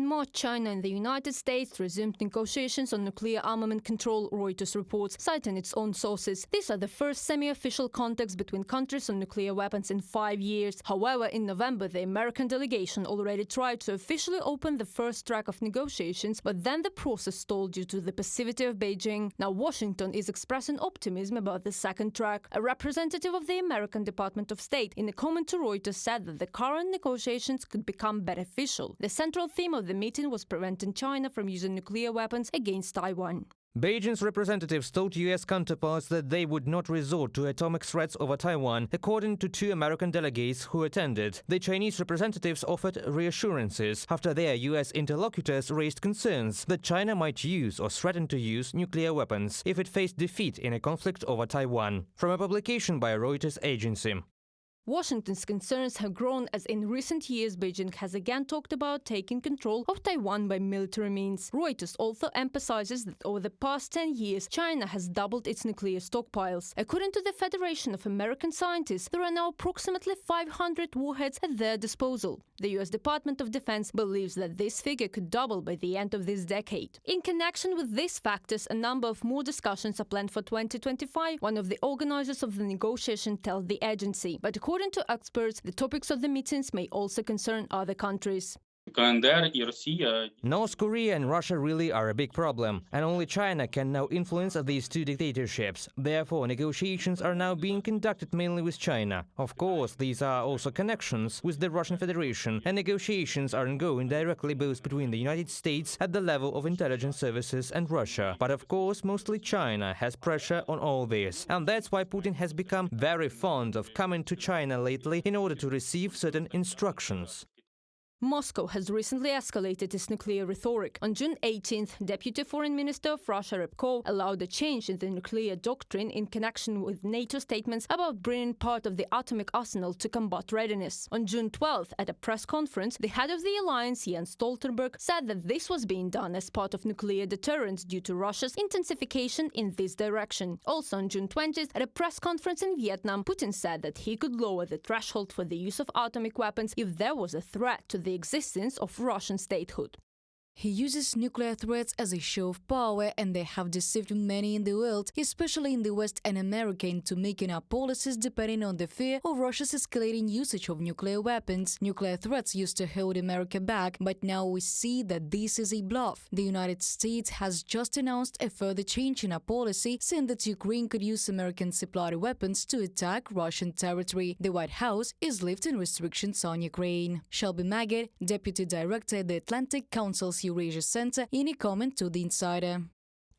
March, China and the United States resumed negotiations on nuclear armament control, Reuters reports, citing its own sources. These are the first semi-official contacts between countries on nuclear weapons in 5 years. However, in November, the American delegation already tried to officially open the first track of negotiations, but then the process stalled due to the passivity of Beijing. Now Washington is expressing optimism about the second track. A representative of the American Department of State, in a comment to Reuters, said that the current negotiations could become beneficial. The central theme of the meeting was preventing China from using nuclear weapons against Taiwan. Beijing's representatives told U.S. counterparts that they would not resort to atomic threats over Taiwan, according to 2 American delegates who attended. The Chinese representatives offered reassurances after their U.S. interlocutors raised concerns that China might use or threaten to use nuclear weapons if it faced defeat in a conflict over Taiwan. From a publication by a Reuters agency. Washington's concerns have grown as in recent years Beijing has again talked about taking control of Taiwan by military means. Reuters also emphasizes that over the past 10 years, China has doubled its nuclear stockpiles. According to the Federation of American Scientists, there are now approximately 500 warheads at their disposal. The U.S. Department of Defense believes that this figure could double by the end of this decade. In connection with these factors, a number of more discussions are planned for 2025, one of the organizers of the negotiation tells the agency. But according to experts, the topics of the meetings may also concern other countries. North Korea and Russia really are a big problem, and only China can now influence these 2 dictatorships. Therefore, negotiations are now being conducted mainly with China. Of course, these are also connections with the Russian Federation, and negotiations are ongoing directly both between the United States at the level of intelligence services and Russia. But of course, mostly China has pressure on all this, and that's why Putin has become very fond of coming to China lately in order to receive certain instructions. Moscow has recently escalated its nuclear rhetoric. On June 18th, Deputy Foreign Minister of Russia Ryabkov allowed a change in the nuclear doctrine in connection with NATO statements about bringing part of the atomic arsenal to combat readiness. On June 12th, at a press conference, the head of the alliance, Jens Stoltenberg, said that this was being done as part of nuclear deterrence due to Russia's intensification in this direction. Also on June 20th, at a press conference in Vietnam, Putin said that he could lower the threshold for the use of atomic weapons if there was a threat to the existence of Russian statehood. He uses nuclear threats as a show of power, and they have deceived many in the world, especially in the West and America, into making our policies depending on the fear of Russia's escalating usage of nuclear weapons. Nuclear threats used to hold America back, but now we see that this is a bluff. The United States has just announced a further change in our policy, saying that Ukraine could use American-supplied weapons to attack Russian territory. The White House is lifting restrictions on Ukraine. Shelby Maggett, Deputy Director at the Atlantic Council's Eurasia Center, in a comment to The Insider.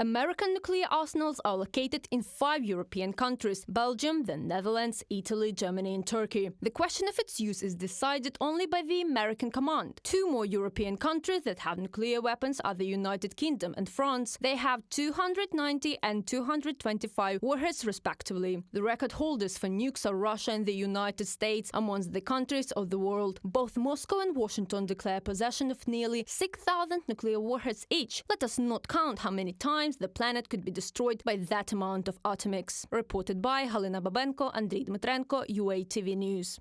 American nuclear arsenals are located in 5 European countries: Belgium, the Netherlands, Italy, Germany and Turkey. The question of its use is decided only by the American command. 2 more European countries that have nuclear weapons are the United Kingdom and France. They have 290 and 225 warheads respectively. The record holders for nukes are Russia and the United States, amongst the countries of the world. Both Moscow and Washington declare possession of nearly 6,000 nuclear warheads each. Let us not count how many times the planet could be destroyed by that amount of atomics. Reported by Halina Babenko, Andriy Dmitrenko, UATV News.